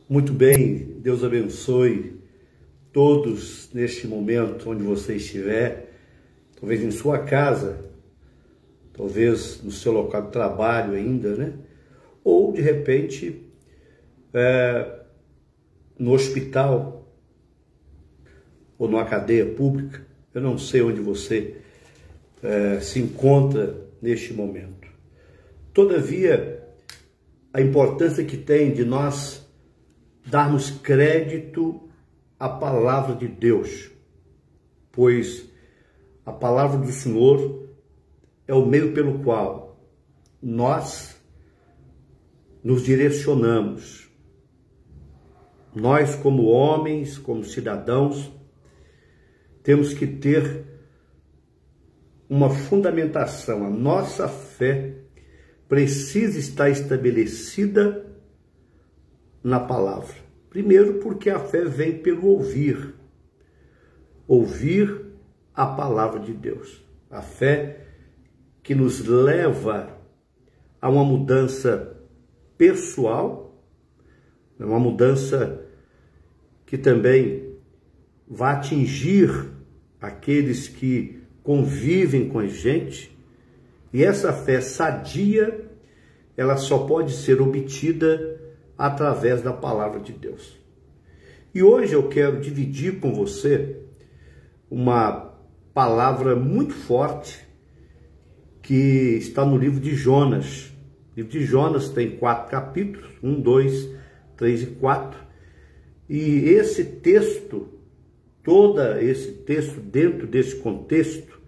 Muito bem, Deus abençoe todos neste momento onde você estiver, talvez em sua casa, talvez no seu local de trabalho ainda, né? Ou de repente no hospital ou numa cadeia pública. Eu não sei onde você se encontra neste momento. Todavia, a importância que tem de nós darmos crédito à palavra de Deus, pois a palavra do Senhor é o meio pelo qual nós nos direcionamos. Nós, como homens, como cidadãos, temos que ter uma fundamentação. A nossa fé precisa estar estabelecida na palavra. Primeiro, porque a fé vem pelo ouvir. Ouvir a palavra de Deus. A fé que nos leva a uma mudança pessoal, uma mudança que também vai atingir aqueles que convivem com a gente. E essa fé sadia, ela só pode ser obtida através da palavra de Deus. E hoje eu quero dividir com você uma palavra muito forte que está no livro de Jonas. O livro de Jonas tem 4 capítulos, 1, 2, 3 e 4. E esse texto, todo esse texto dentro desse contexto,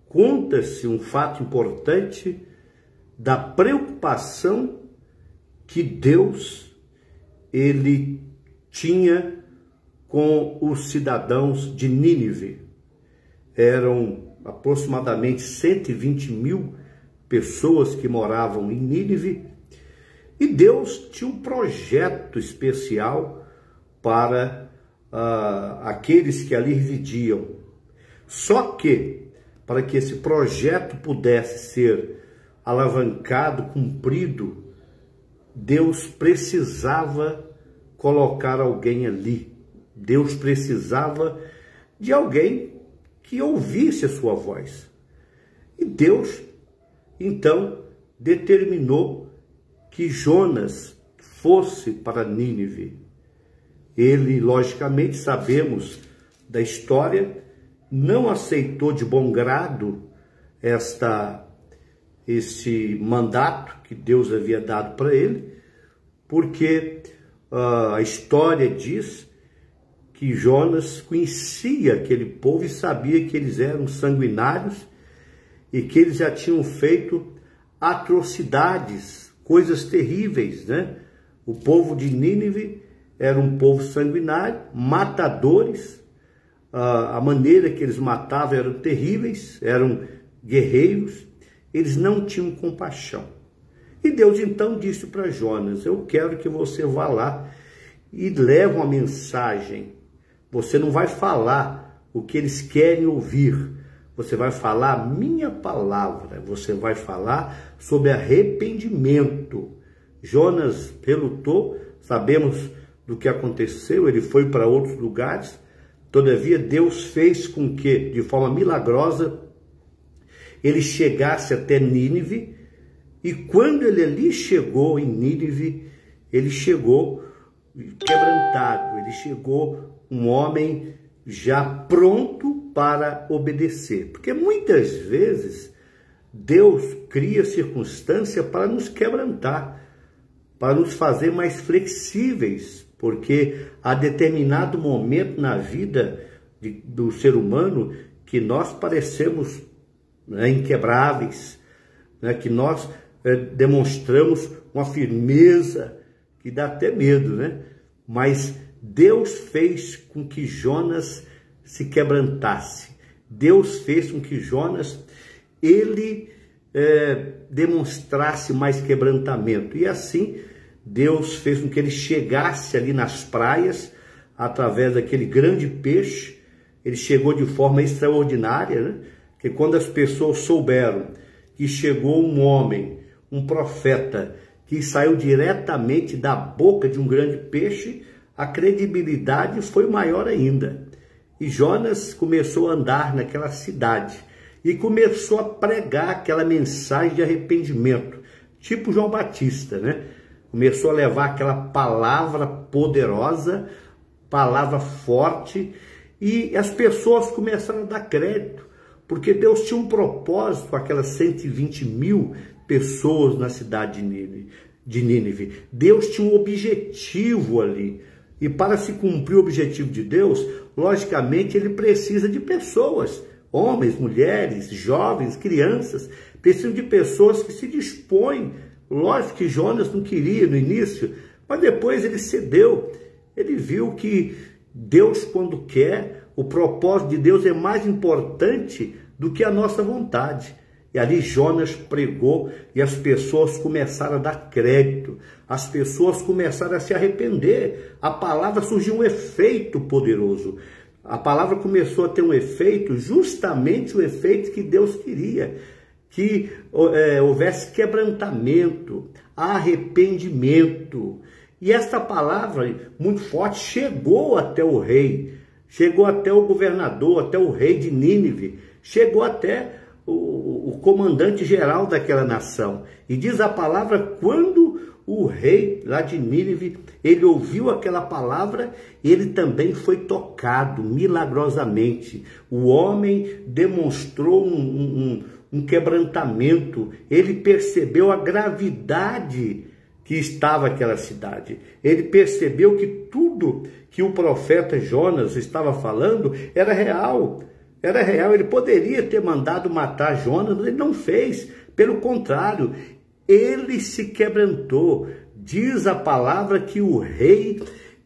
conta-se um fato importante da preocupação que Deus ele tinha com os cidadãos de Nínive. Eram aproximadamente 120 mil pessoas que moravam em Nínive, e Deus tinha um projeto especial para aqueles que ali residiam. Só que, para que esse projeto pudesse ser alavancado, cumprido, Deus precisava colocar alguém ali. Deus precisava de alguém que ouvisse a sua voz. E Deus, então, determinou que Jonas fosse para Nínive. Ele, logicamente, sabemos da história, não aceitou de bom grado esse mandato que Deus havia dado para ele, porque a história diz que Jonas conhecia aquele povo e sabia que eles eram sanguinários e que eles já tinham feito atrocidades, coisas terríveis, né? O povo de Nínive era um povo sanguinário, matadores. A maneira que eles matavam eram terríveis, eram guerreiros, eles não tinham compaixão. E Deus então disse para Jonas: eu quero que você vá lá e leve uma mensagem. Você não vai falar o que eles querem ouvir, você vai falar a minha palavra, você vai falar sobre arrependimento. Jonas relutou, sabemos do que aconteceu, ele foi para outros lugares. Todavia, Deus fez com que, de forma milagrosa, ele chegasse até Nínive, e quando ele ali chegou em Nínive, ele chegou quebrantado, ele chegou um homem já pronto para obedecer. Porque muitas vezes Deus cria circunstância para nos quebrantar, para nos fazer mais flexíveis, porque há determinado momento na vida do ser humano que nós parecemos inquebráveis, que nós demonstramos uma firmeza que dá até medo, né? Mas Deus fez com que Jonas se quebrantasse. Deus fez com que Jonas ele demonstrasse mais quebrantamento. E assim Deus fez com que ele chegasse ali nas praias através daquele grande peixe. Ele chegou de forma extraordinária, né? Que quando as pessoas souberam que chegou um homem, um profeta, que saiu diretamente da boca de um grande peixe, a credibilidade foi maior ainda. E Jonas começou a andar naquela cidade e começou a pregar aquela mensagem de arrependimento, tipo João Batista, né? Começou a levar aquela palavra poderosa, palavra forte, e as pessoas começaram a dar crédito, porque Deus tinha um propósito com aquelas 120 mil pessoas na cidade de Nínive. Deus tinha um objetivo ali. E para se cumprir o objetivo de Deus, logicamente ele precisa de pessoas, homens, mulheres, jovens, crianças, precisam de pessoas que se dispõem. Lógico que Jonas não queria no início, mas depois ele cedeu. Ele viu que Deus, quando quer, o propósito de Deus é mais importante do que a nossa vontade. E ali Jonas pregou e as pessoas começaram a dar crédito, as pessoas começaram a se arrepender. A palavra surgiu um efeito poderoso. A palavra começou a ter um efeito, justamente o efeito que Deus queria, que houvesse quebrantamento, arrependimento. E esta palavra, muito forte, chegou até o rei, chegou até o governador, até o rei de Nínive, chegou até o comandante geral daquela nação. E diz a palavra, quando o rei lá de Nínive, ele ouviu aquela palavra, ele também foi tocado milagrosamente. O homem demonstrou um quebrantamento, ele percebeu a gravidade que estava aquela cidade. Ele percebeu que tudo que o profeta Jonas estava falando era real. Era real. Ele poderia ter mandado matar Jonas, mas ele não fez. Pelo contrário, ele se quebrantou. Diz a palavra que o rei,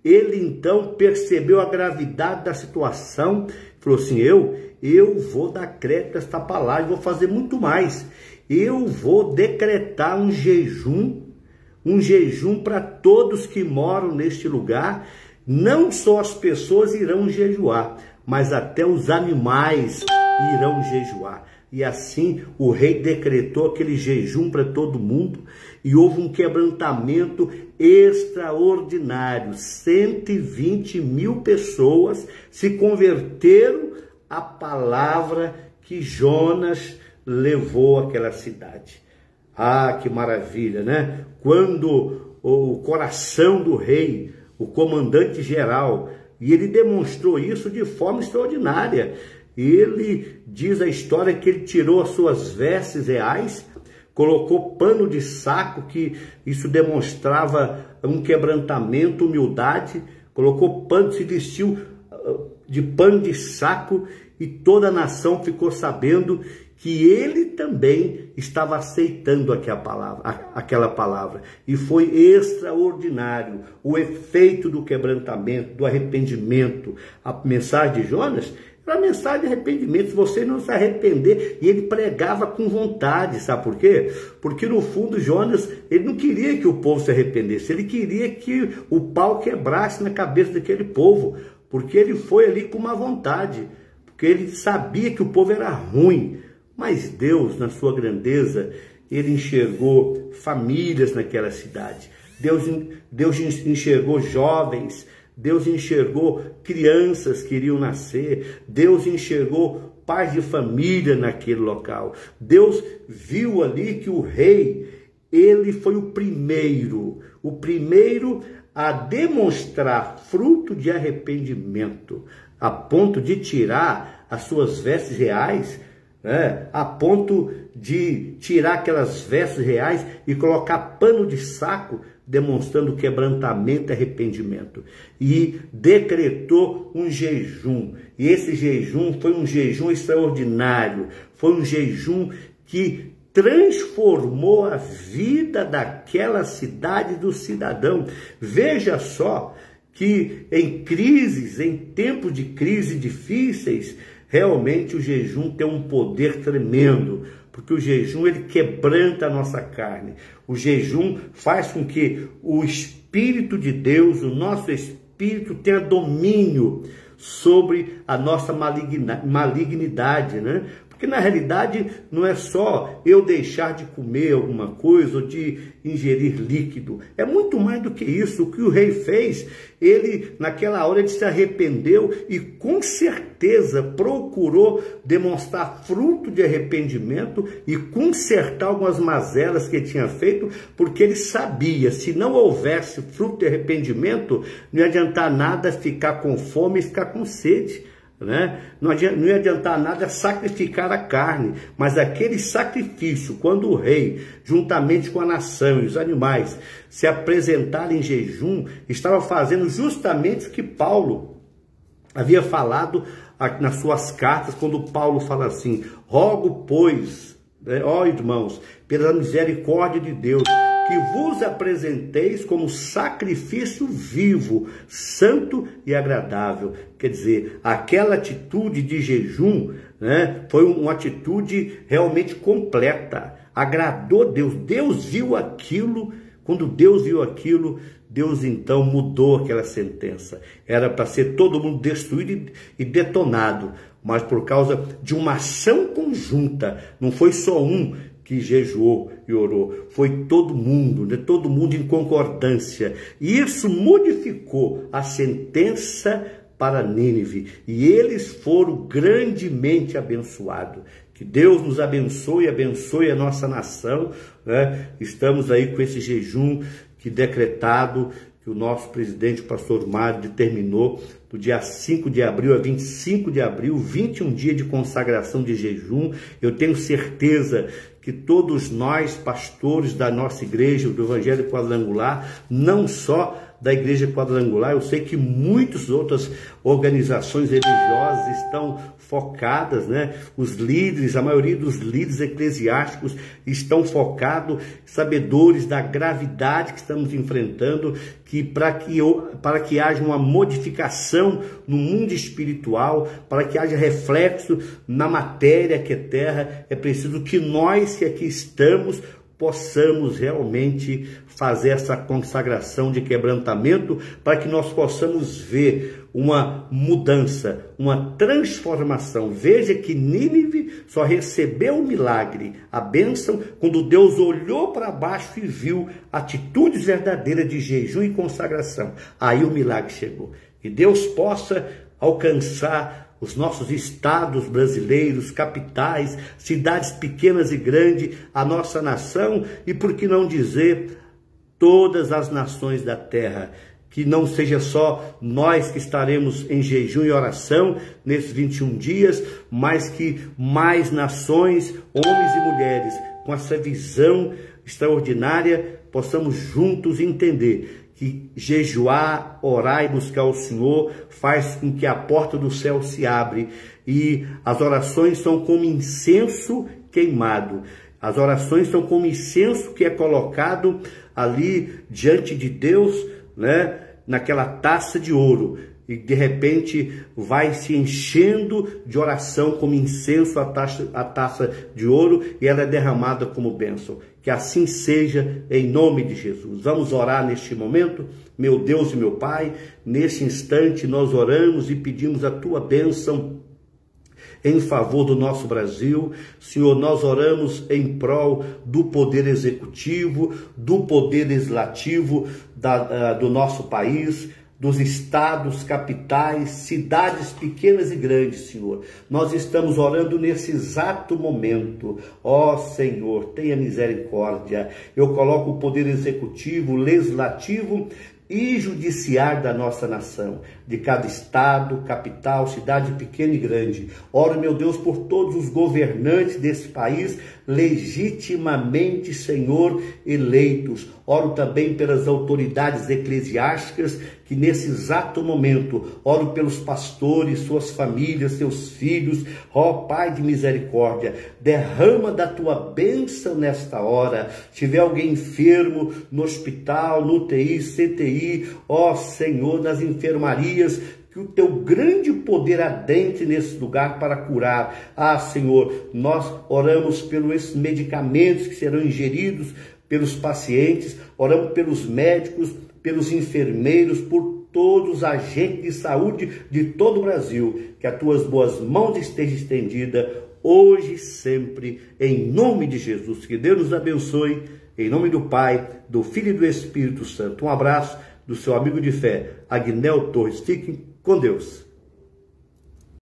ele então percebeu a gravidade da situação, falou assim, eu vou dar crédito a esta palavra, vou fazer muito mais. Eu vou decretar um jejum para todos que moram neste lugar. Não só as pessoas irão jejuar, mas até os animais irão jejuar. E assim o rei decretou aquele jejum para todo mundo e houve um quebrantamento extraordinário. 120 mil pessoas se converteram à palavra que Jonas levou àquela cidade. Ah, que maravilha, né? Quando o coração do rei, o comandante geral, e ele demonstrou isso de forma extraordinária. Ele diz a história que ele tirou as suas vestes reais, colocou pano de saco, que isso demonstrava um quebrantamento, humildade, colocou pano, se vestiu de pano de saco, e toda a nação ficou sabendo que ele também estava aceitando aquela palavra. E foi extraordinário o efeito do quebrantamento, do arrependimento. A mensagem de Jonas era a mensagem de arrependimento. Se você não se arrepender, e ele pregava com vontade, sabe por quê? Porque no fundo Jonas, ele não queria que o povo se arrependesse, ele queria que o pau quebrasse na cabeça daquele povo, porque ele foi ali com uma vontade, porque ele sabia que o povo era ruim. Mas Deus, na sua grandeza, ele enxergou famílias naquela cidade. Deus enxergou jovens, Deus enxergou crianças que iriam nascer, Deus enxergou pais de família naquele local. Deus viu ali que o rei, ele foi o primeiro a demonstrar fruto de arrependimento, a ponto de tirar as suas vestes reais, a ponto de tirar aquelas vestes reais e colocar pano de saco, demonstrando quebrantamento e arrependimento. E decretou um jejum. E esse jejum foi um jejum extraordinário. Foi um jejum que transformou a vida daquela cidade do cidadão. Veja só que em crises, em tempos de crise difíceis, realmente o jejum tem um poder tremendo, porque o jejum ele quebranta a nossa carne. O jejum faz com que o Espírito de Deus, o nosso Espírito, tenha domínio sobre a nossa malignidade, né? Porque na realidade não é só eu deixar de comer alguma coisa ou de ingerir líquido. É muito mais do que isso. O que o rei fez, ele naquela hora ele se arrependeu e com certeza procurou demonstrar fruto de arrependimento e consertar algumas mazelas que ele tinha feito, porque ele sabia, se não houvesse fruto de arrependimento, não ia adiantar nada ficar com fome e ficar com sede. Né? Não ia adiantar nada sacrificar a carne, mas aquele sacrifício, quando o rei, juntamente com a nação e os animais, se apresentarem em jejum, estava fazendo justamente o que Paulo havia falado nas suas cartas, quando Paulo fala assim: rogo, pois, ó irmãos, pela misericórdia de Deus, que vos apresenteis como sacrifício vivo, santo e agradável. Quer dizer, aquela atitude de jejum, né, foi uma atitude realmente completa, agradou Deus. Deus viu aquilo. Quando Deus viu aquilo, Deus então mudou aquela sentença. Era para ser todo mundo destruído e detonado, mas por causa de uma ação conjunta, não foi só um que jejuou e orou, foi todo mundo, né? Todo mundo em concordância. E isso modificou a sentença para Nínive. E eles foram grandemente abençoados. Que Deus nos abençoe e abençoe a nossa nação, né? Estamos aí com esse jejum que decretado, que o nosso presidente, o pastor Mário, determinou, do dia 5 de abril a 25 de abril, 21 dias de consagração de jejum. Eu tenho certeza que todos nós, pastores da nossa igreja, do Evangelho Quadrangular, não só da Igreja Quadrangular, eu sei que muitas outras organizações religiosas estão focadas, né? Os líderes, a maioria dos líderes eclesiásticos estão focados, sabedores da gravidade que estamos enfrentando, que para que haja uma modificação no mundo espiritual, para que haja reflexo na matéria que é terra, é preciso que nós que aqui estamos possamos realmente fazer essa consagração de quebrantamento, para que nós possamos ver uma mudança, uma transformação. Veja que Nínive só recebeu o milagre, a bênção, quando Deus olhou para baixo e viu atitudes verdadeiras de jejum e consagração. Aí o milagre chegou. Que Deus possa alcançar os nossos estados brasileiros, capitais, cidades pequenas e grandes, a nossa nação e, por que não dizer, todas as nações da terra. Que não seja só nós que estaremos em jejum e oração nesses 21 dias, mas que mais nações, homens e mulheres, com essa visão extraordinária, possamos juntos entender que jejuar, orar e buscar o Senhor faz com que a porta do céu se abre, e as orações são como incenso queimado. As orações são como incenso que é colocado ali diante de Deus, né, naquela taça de ouro, e de repente vai se enchendo de oração como incenso a taça de ouro, e ela é derramada como bênção. Que assim seja, em nome de Jesus. Vamos orar neste momento? Meu Deus e meu Pai, neste instante nós oramos e pedimos a Tua bênção em favor do nosso Brasil. Senhor, nós oramos em prol do poder executivo, do poder legislativo do nosso país, dos estados, capitais, cidades pequenas e grandes, Senhor. Nós estamos orando nesse exato momento. Ó Senhor, tenha misericórdia. Eu coloco o poder executivo, legislativo e judiciário da nossa nação, de cada estado, capital, cidade pequena e grande. Oro, meu Deus, por todos os governantes desse país, legitimamente, Senhor, eleitos. Oro também pelas autoridades eclesiásticas, que nesse exato momento, oro pelos pastores, suas famílias, seus filhos. Ó Pai de misericórdia, derrama da Tua bênção nesta hora. Se tiver alguém enfermo no hospital, no UTI, CTI, ó Senhor, nas enfermarias, que o Teu grande poder adentre nesse lugar para curar. Ah, Senhor, nós oramos pelos medicamentos que serão ingeridos pelos pacientes, oramos pelos médicos, pelos enfermeiros, por todos os agentes de saúde de todo o Brasil. Que as Tuas boas mãos estejam estendidas. hoje e sempre, em nome de Jesus. Que Deus nos abençoe, em nome do Pai, do Filho e do Espírito Santo. Um abraço do seu amigo de fé, Agnel Torres. Fiquem com Deus.